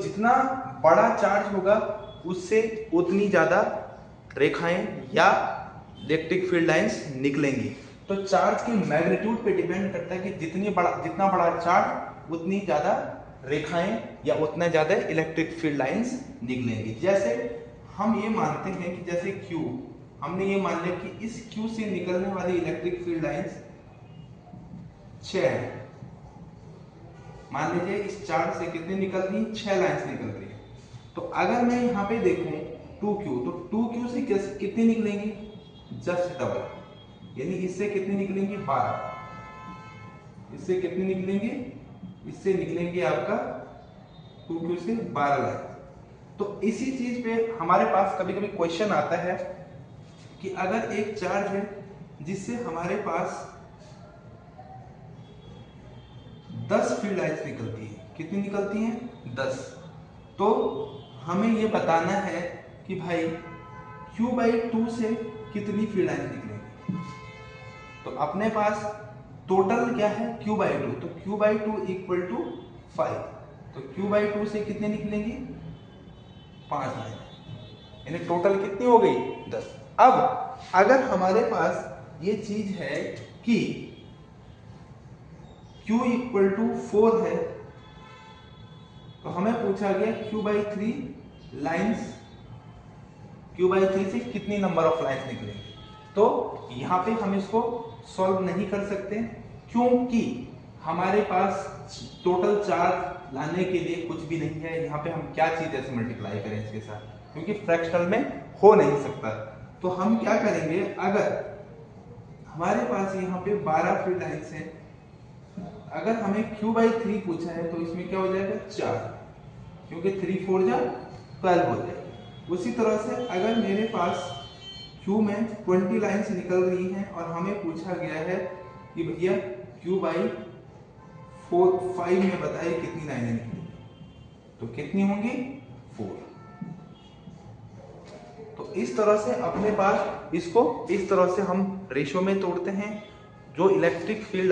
जितना बड़ा चार्ज होगा उससे उतनी ज़्यादा रेखाएं या इलेक्ट्रिक फील्ड लाइंस निकलेंगी। तो चार्ज की मैग्नीट्यूड पे डिपेंड करता है कि जितना बड़ा चार्ज उतनी ज़्यादा रेखाएं या उतना ज़्यादा इलेक्ट्रिक फील्ड लाइंस निकलेंगी। जैसे हम ये मानते हैं कि जैसे Q, हमने ये मान लिया कि इस Q से निकलने वाली इलेक्ट्रिक फील्ड लाइंस 6 है। मान लीजिए इस चार्ज से कितनी निकल रही है, 6 लाइंस निकल रही है। तो अगर मैं यहाँ पे देखूं 2Q, तो 2Q से कितनी निकलेंगी, जस्ट डबल, यानी इससे कितनी निकलेंगी 12। इससे कितनी निकलेंगी, इससे निकलेंगे आपका 2Q से 12 लाइन। तो इसी चीज पे हमारे पास कभी कभी क्वेश्चन आता है कि अगर एक चार्ज है जिससे हमारे पास 10 फील्ड लाइंस निकलती है, कितनी निकलती हैं 10, तो हमें ये बताना है कि भाई Q/2 से कितनी फील्ड लाइंस निकलेंगी। तो अपने पास टोटल क्या है Q/2, तो Q/2 इक्वल टू 5, तो Q/2 से कितने निकलेंगी 5 लाइन, यानी टोटल कितनी हो गई 10। अब अगर हमारे पास ये चीज है कि Q इक्वल टू 4 है, तो हमें पूछा गया Q/3 लाइंस, Q/3 से कितनी नंबर ऑफ लाइंस निकलेंगे। तो यहाँ पे हम इसको सॉल्व नहीं कर सकते क्योंकि हमारे पास टोटल चार्ज लाने के लिए कुछ भी नहीं है। यहाँ पे हम क्या चीज ऐसे मल्टीप्लाई करें इसके साथ, क्योंकि फ्रैक्शनल में हो नहीं सकता। तो हम क्या करेंगे, अगर हमारे पास यहाँ पे 12 फील्ड लाइंस हैं, अगर हमें Q/3 पूछा है तो इसमें क्या हो जाएगा 4, क्योंकि 3 4 जा 12 हो जाएगा। उसी तरह से अगर मेरे पास Q में 20 लाइंस निकल रही हैं और हमें पूछा गया है कि भैया Q/5 में बताइए कितनी लाइनें निकलेंगी, तो कितनी होंगी 4। तो इस तरह से अपने पास इसको इस तरह से हम रेशो में तोड़ते हैं। जो इलेक्ट्रिक फील्ड